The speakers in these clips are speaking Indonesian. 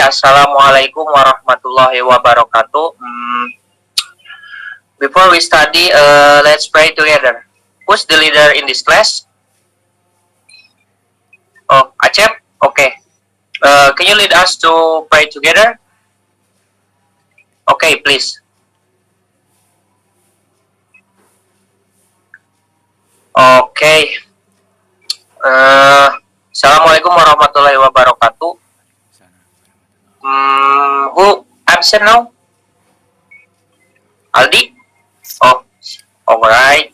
Assalamualaikum warahmatullahi wabarakatuh. Before we study, let's pray together. Who's the leader in this class? Oh, Acep? Okay. Can you lead us to pray together? Okay, please. Okay. Assalamualaikum warahmatullahi wabarakatuh. Who absent now? Aldi? Oh, alright.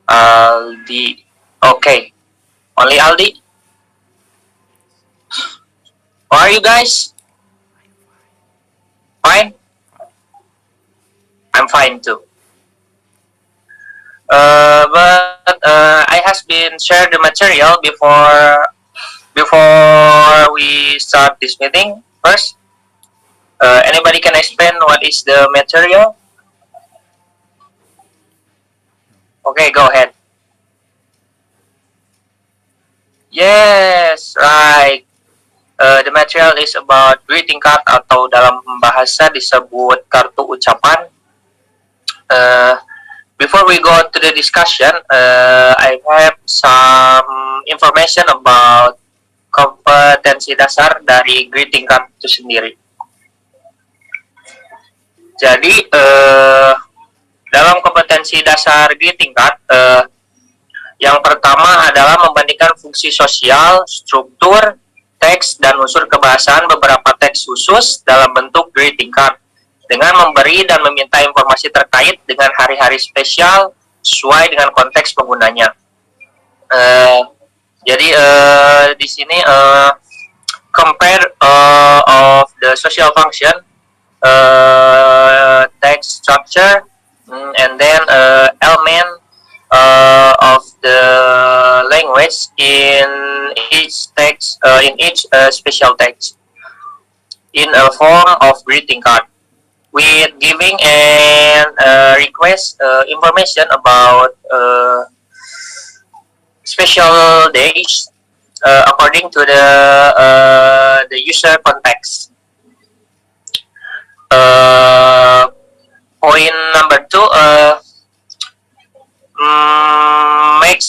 Aldi. Okay. Only Aldi? How are you guys? Fine? I'm fine too. But I has been shared the material before we start this meeting. First, anybody can explain what is the material? Okay, go ahead. Yes, right. The material is about greeting card atau dalam bahasa disebut kartu ucapan. Before we go to the discussion, I have some information about kompetensi dasar dari greeting card itu sendiri. Jadi, dalam kompetensi dasar greeting card, yang pertama adalah membandingkan fungsi sosial, struktur, teks, dan unsur kebahasaan beberapa teks khusus dalam bentuk greeting card dengan memberi dan meminta informasi terkait dengan hari-hari spesial sesuai dengan konteks penggunanya. Jadi di sini compare of the social function, text structure, and then element of the language in each text, in each special text, in a form of greeting card, with giving and request information about special days according to the user context. Point number 2 makes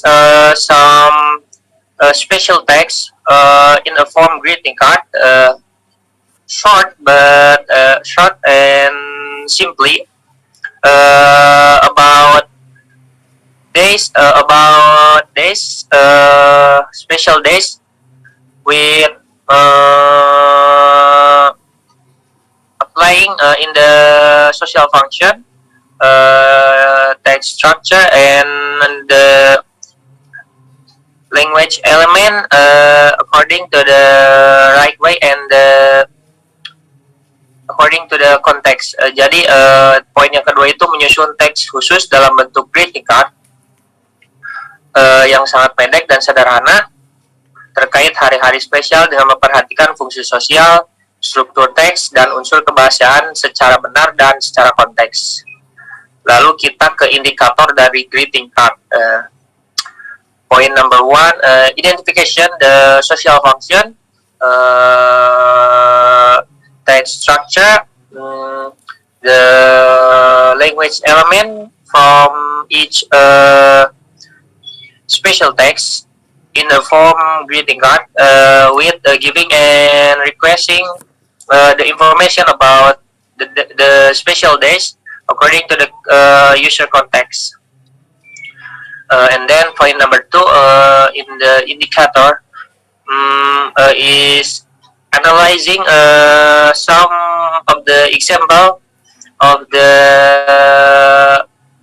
some special text in a form greeting card, short and simply about days, special days with applying in the social function, text structure, and the language element according to the right way and according to the context. Jadi poin yang kedua itu menyusun teks khusus dalam bentuk greeting card yang sangat pendek dan sederhana terkait hari-hari spesial dengan memperhatikan fungsi sosial, struktur teks, dan unsur kebahasaan secara benar dan secara konteks. Lalu kita ke indikator dari greeting card. Point number 1, identification the social function, text structure, the language element from each special text in the form greeting card, with giving and requesting the information about the special days according to the user context. And then point number 2 in the indicator is analyzing some of the example of the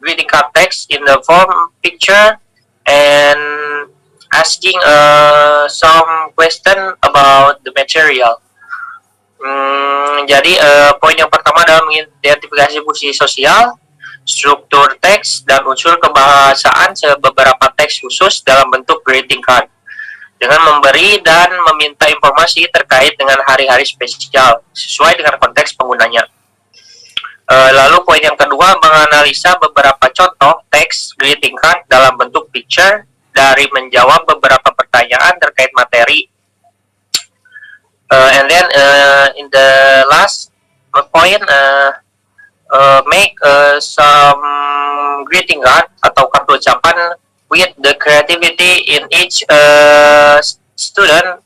greeting card text in the form picture and asking some question about the material. Jadi poin yang pertama adalah mengidentifikasi fungsi sosial, struktur teks, dan unsur kebahasaan beberapa teks khusus dalam bentuk greeting card dengan memberi dan meminta informasi terkait dengan hari-hari spesial sesuai dengan konteks penggunanya. Lalu poin yang kedua, menganalisa beberapa contoh teks greeting card dalam bentuk picture dari menjawab beberapa pertanyaan terkait materi. And then in the last point, make some greeting card atau kartu ucapan with the creativity in each student.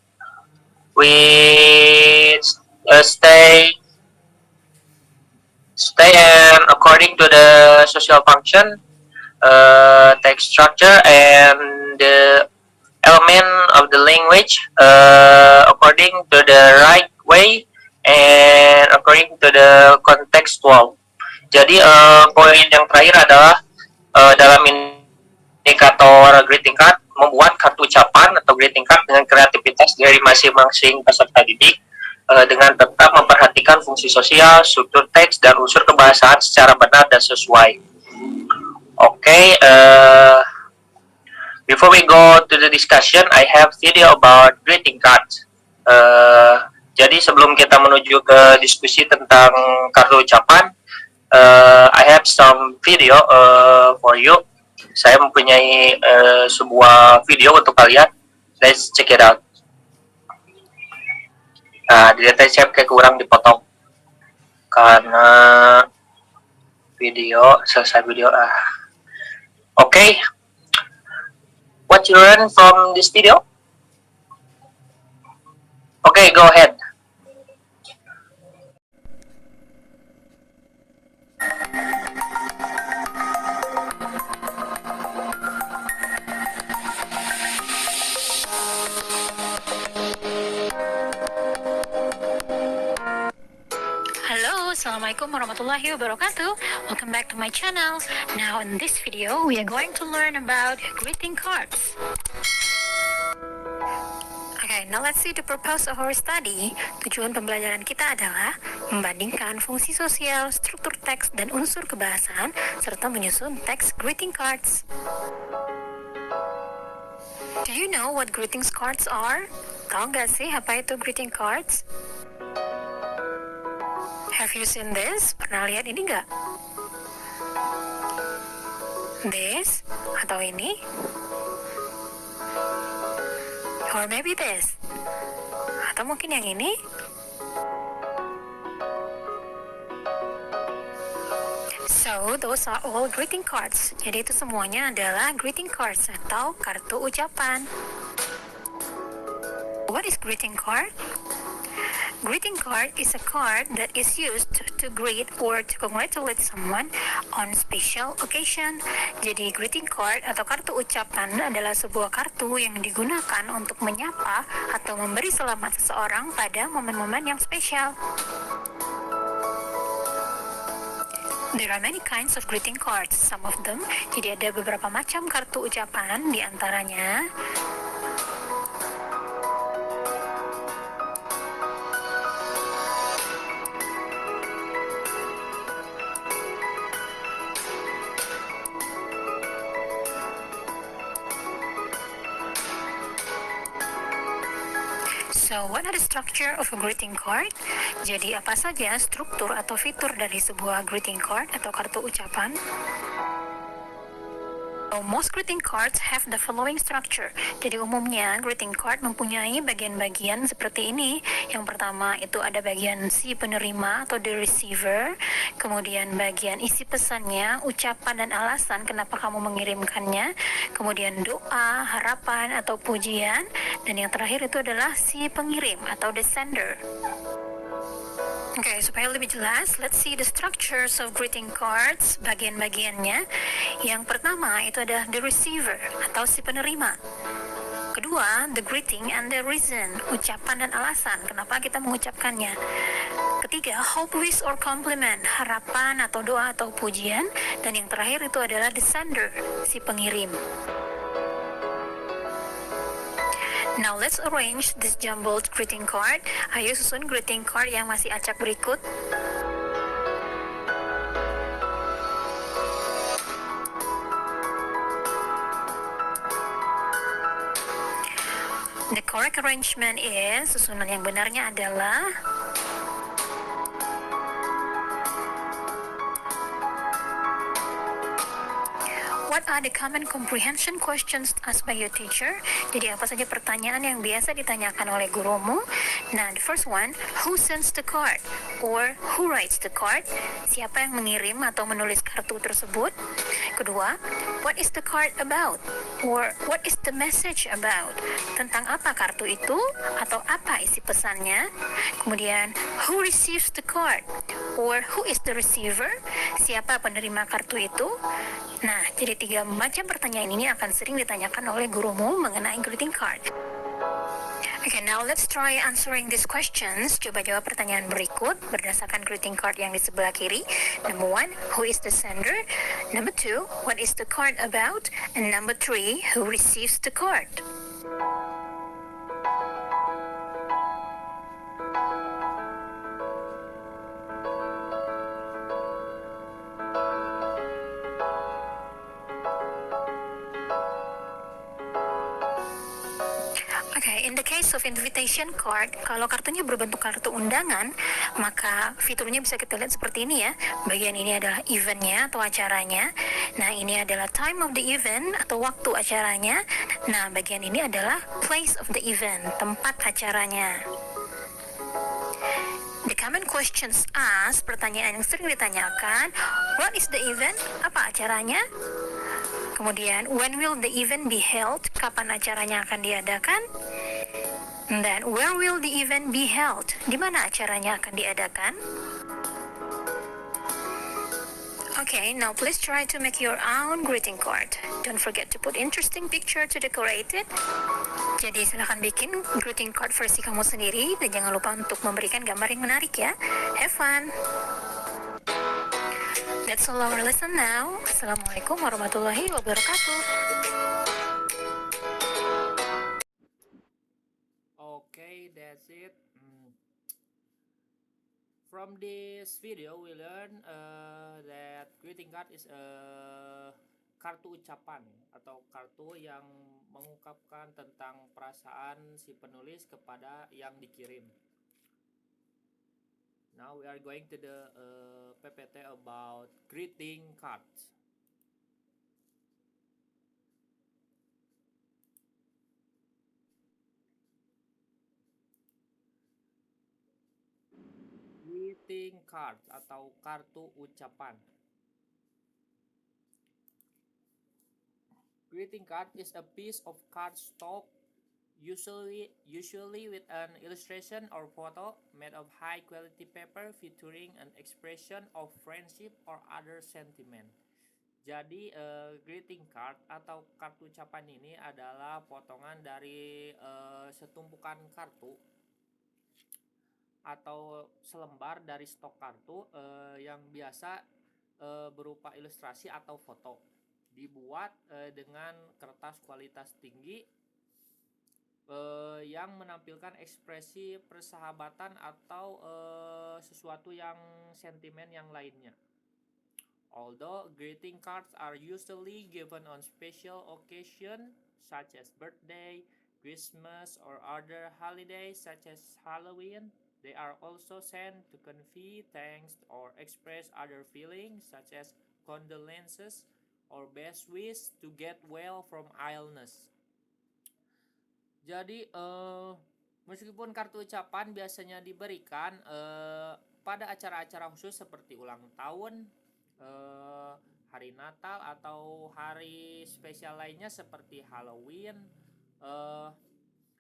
We stay and according to the social function, text structure, and the element of the language according to the right way and according to the contextual. Jadi poin yang terakhir adalah dalam indikator greeting card membuat kartu ucapan atau greeting card dengan kreativitas dari masing-masing peserta didik dengan tetap memperhatikan fungsi sosial, struktur teks, dan unsur kebahasaan secara benar dan sesuai. Okay, before we go to the discussion, I have video about greeting cards. Jadi sebelum kita menuju ke diskusi tentang kartu ucapan, I have some video for you. Saya mempunyai sebuah video untuk kalian. Let's check it out. Nah, dilihat saya kayak kurang dipotong karena video selesai video. Okay. What you learn from this video? Okay, go ahead. Assalamualaikum warahmatullahi wabarakatuh. Welcome back to my channel. Now in this video we are going to learn about greeting cards. Okay, now let's see the purpose of our study. Tujuan pembelajaran kita adalah membandingkan fungsi sosial, struktur teks, dan unsur kebahasaan serta menyusun teks greeting cards. Do you know what greetings cards are? Tahu nggak sih apa itu greeting cards? Have you seen this? Pernah lihat ini nggak? This? Atau ini? Or maybe this? Atau mungkin yang ini? So, those are all greeting cards. Jadi itu semuanya adalah greeting cards atau kartu ucapan. What is greeting card? Greeting card is a card that is used to greet or to congratulate someone on special occasion. Jadi greeting card atau kartu ucapan adalah sebuah kartu yang digunakan untuk menyapa atau memberi selamat seseorang pada momen-momen yang spesial. There are many kinds of greeting cards. Some of them, jadi ada beberapa macam kartu ucapan, di antaranya So, what are the structure of a greeting card? Jadi, apa saja struktur atau fitur dari sebuah greeting card atau kartu ucapan? So, most greeting cards have the following structure. Jadi umumnya greeting card mempunyai bagian-bagian seperti ini. Yang pertama itu ada bagian si penerima atau the receiver. Kemudian bagian isi pesannya, ucapan dan alasan kenapa kamu mengirimkannya. Kemudian doa, harapan atau pujian. Dan yang terakhir itu adalah si pengirim atau the sender. Oke, supaya lebih jelas, let's see the structures of greeting cards, bagian-bagiannya. Yang pertama itu ada the receiver atau si penerima. Kedua, the greeting and the reason, ucapan dan alasan kenapa kita mengucapkannya. Ketiga, hope, wish, or compliment, harapan atau doa atau pujian. Dan yang terakhir itu adalah the sender, si pengirim. Now let's arrange this jumbled greeting card. Ayo susun greeting card yang masih acak berikut. The correct arrangement is, susunan yang benarnya adalah what What are the common comprehension questions asked by your teacher? Jadi apa saja pertanyaan yang biasa ditanyakan oleh gurumu? Nah, the first one, who sends the card? Or who writes the card? Siapa yang mengirim atau menulis kartu tersebut? Kedua, what is the card about? Or what is the message about? Tentang apa kartu itu? Atau apa isi pesannya? Kemudian, who receives the card? Or who is the receiver? Siapa penerima kartu itu? Nah, jadi 3 macam pertanyaan ini akan sering ditanyakan oleh gurumu mengenai greeting card. Okay, now let's try answering these questions. Coba jawab pertanyaan berikut berdasarkan greeting card yang di sebelah kiri. Number 1, who is the sender? Number 2, what is the card about? And number 3, who receives the card? Okay, in the case of invitation card, kalau kartunya berbentuk kartu undangan, maka fiturnya bisa kita lihat seperti ini ya. Bagian ini adalah eventnya atau acaranya. Nah, ini adalah time of the event atau waktu acaranya. Nah, bagian ini adalah place of the event, tempat acaranya. The common questions asked, pertanyaan yang sering ditanyakan, what is the event? Apa acaranya? Kemudian, when will the event be held? Kapan acaranya akan diadakan? And then, where will the event be held? Di mana acaranya akan diadakan? Okay, now please try to make your own greeting card. Don't forget to put interesting picture to decorate it. Jadi silahkan bikin greeting card versi kamu sendiri dan jangan lupa untuk memberikan gambar yang menarik ya. Have fun! That's all our lesson now. Assalamualaikum warahmatullahi wabarakatuh. Okay, that's it. From this video, we learn that greeting card is a kartu ucapan atau kartu yang mengungkapkan tentang perasaan si penulis kepada yang dikirim. Now we are going to the PPT about greeting cards. Greeting card atau kartu ucapan. Greeting card is a piece of cardstock usually with an illustration or photo made of high quality paper featuring an expression of friendship or other sentiment. Jadi greeting card atau kartu ucapan ini adalah potongan dari setumpukan kartu atau selembar dari stok kartu yang biasa berupa ilustrasi atau foto, dibuat dengan kertas kualitas tinggi yang menampilkan ekspresi persahabatan atau sesuatu yang sentimen yang lainnya. Although greeting cards are usually given on special occasion such as birthday, Christmas, or other holidays such as Halloween, they are also sent to convey thanks or express other feelings such as condolences or best wish to get well from illness. Jadi meskipun kartu ucapan biasanya diberikan pada acara-acara khusus seperti ulang tahun, hari Natal atau hari spesial lainnya seperti Halloween,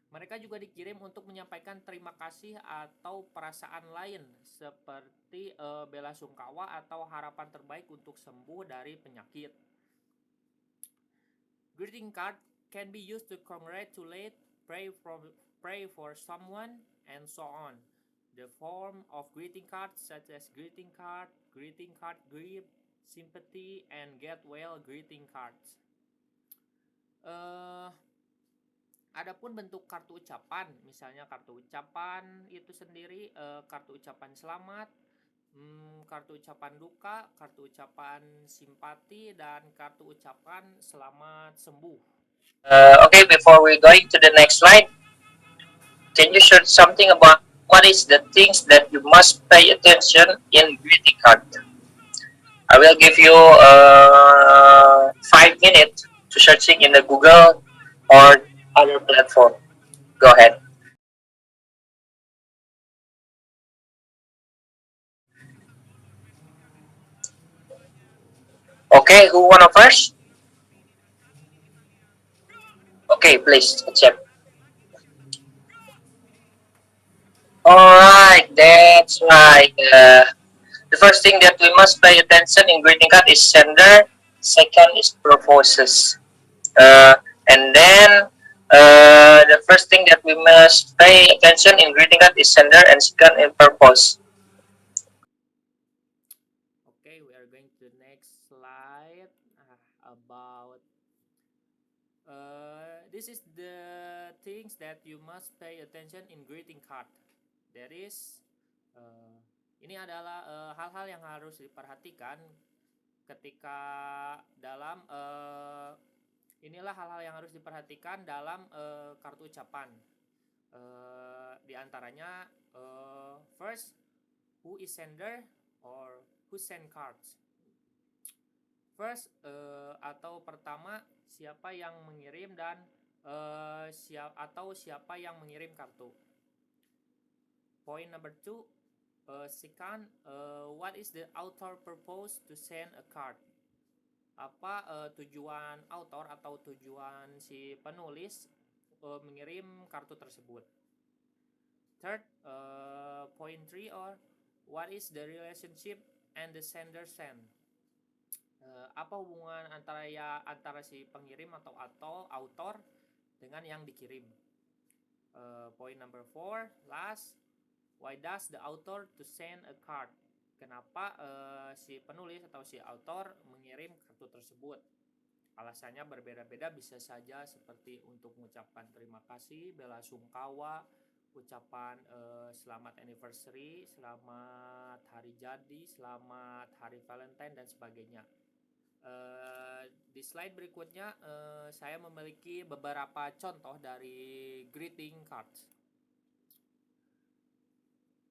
mereka juga dikirim untuk menyampaikan terima kasih atau perasaan lain seperti bela sungkawa atau harapan terbaik untuk sembuh dari penyakit. Greeting card can be used to congratulate, pray for someone, and so on. The form of greeting cards such as greeting card gift, sympathy, and get well greeting cards. Adapun bentuk kartu ucapan, misalnya kartu ucapan itu sendiri, kartu ucapan selamat, kartu ucapan duka, kartu ucapan simpati, dan kartu ucapan selamat sembuh. Okay, before we going to the next slide, can you share something about what is the things that you must pay attention in greeting card? I will give you 5 minutes to searching in the Google or other platform. Go ahead. Okay, who wanna first? Okay, please accept. Alright, that's right. The first thing that we must pay attention in greeting card is sender. Second is proposes. Uh, and then the first thing that we must pay attention in greeting card is sender and second in purpose. Okay, we are going to the next slide about this is the things that you must pay attention in greeting card. There is ini adalah hal-hal yang harus diperhatikan ketika dalam inilah hal-hal yang harus diperhatikan dalam kartu ucapan. Di antaranya first, who is sender or who send cards. First atau pertama, siapa yang mengirim dan siapa yang mengirim kartu. Point number 2, second, what is the author purpose to send a card? Apa tujuan author atau tujuan si penulis mengirim kartu tersebut. Third, point 3, or what is the relationship and the sender send? Apa hubungan antara si pengirim atau author dengan yang dikirim. Point number 4, last, why does the author to send a card? Kenapa si penulis atau si author mengirim kartu tersebut? Alasannya berbeda-beda, bisa saja seperti untuk mengucapkan terima kasih, bela sungkawa, ucapan selamat anniversary, selamat hari jadi, selamat hari Valentine, dan sebagainya. Di slide berikutnya saya memiliki beberapa contoh dari greeting cards.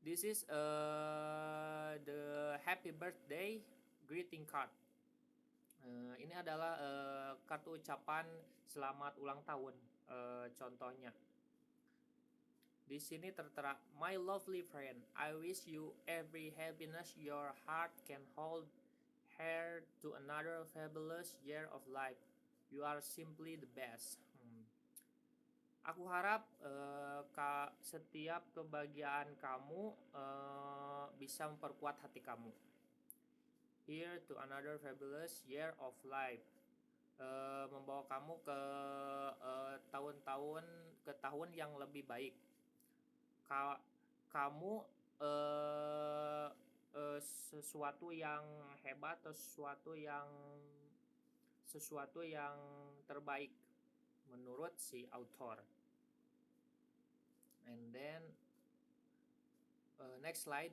This is the happy birthday greeting card. Ini adalah kartu ucapan selamat ulang tahun. Contohnya di sini tertera, my lovely friend, I wish you every happiness your heart can hold. Heir to another fabulous year of life. You are simply the best. Aku harap setiap kebahagiaan kamu bisa memperkuat hati kamu. Heir to another fabulous year of life. Membawa kamu ke tahun yang lebih baik. Kamu sesuatu yang hebat atau sesuatu yang terbaik menurut si author. And then next slide,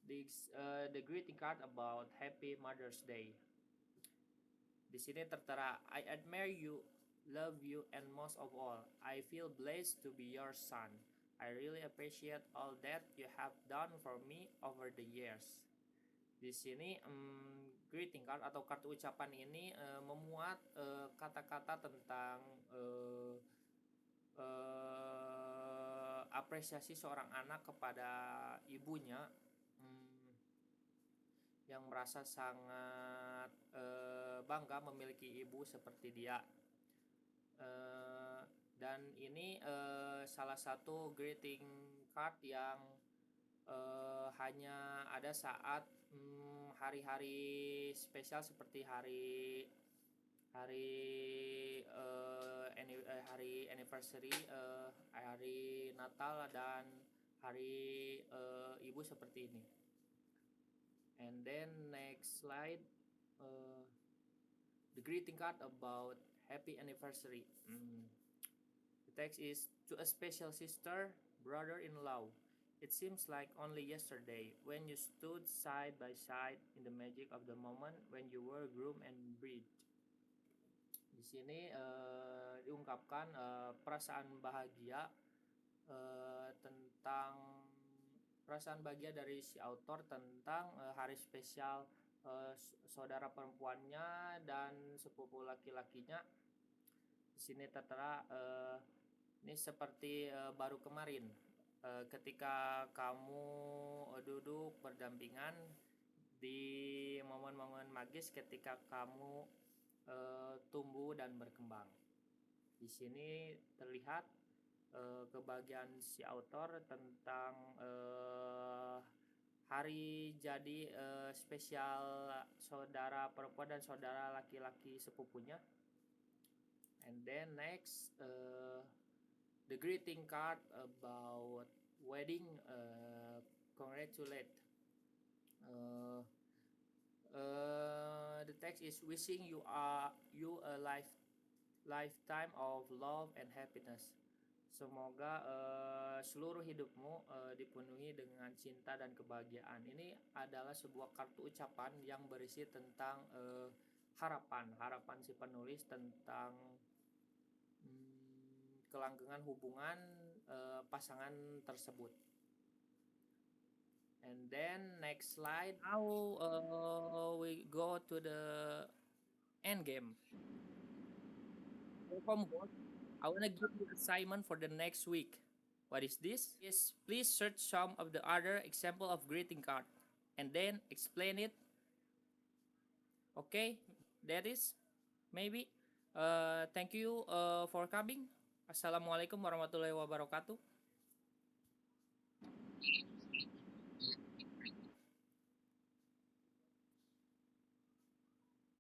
the greeting card about Happy Mother's Day. Di sini tertera, I admire you, love you, and most of all, I feel blessed to be your son. I really appreciate all that you have done for me over the years. Di sini greeting card atau kartu ucapan ini memuat kata-kata tentang apresiasi seorang anak kepada ibunya yang merasa sangat bangga memiliki ibu seperti dia. Dan ini salah satu greeting card yang hanya ada saat hari-hari spesial seperti hari anniversary, hari Natal, dan hari ibu seperti ini. And then next slide, the greeting card about happy anniversary. The text is, to a special sister, brother-in-law. It seems like only yesterday when you stood side by side in the magic of the moment when you were groom and bride. Di sini diungkapkan perasaan bahagia tentang perasaan bahagia dari si author tentang hari spesial saudara perempuannya dan sepupu laki-lakinya. Di sini tertera ini seperti baru kemarin ketika kamu duduk berdampingan di momen-momen magis ketika kamu tumbuh dan berkembang. Di sini terlihat kebahagiaan si author tentang hari jadi spesial saudara perempuan dan saudara laki-laki sepupunya. And then next, the greeting card about wedding. Congratulate. The text is wishing you a lifetime of love and happiness. Semoga seluruh hidupmu dipenuhi dengan cinta dan kebahagiaan. Ini adalah sebuah kartu ucapan yang berisi tentang harapan si penulis tentang kelanggengan hubungan pasangan tersebut. And then next slide. Now we go to the end game. Homework. I wanna give you assignment for the next week. What is this? Is please search some of the other example of greeting card and then explain it. Okay, that is maybe. Thank you for coming. Assalamualaikum warahmatullahi wabarakatuh.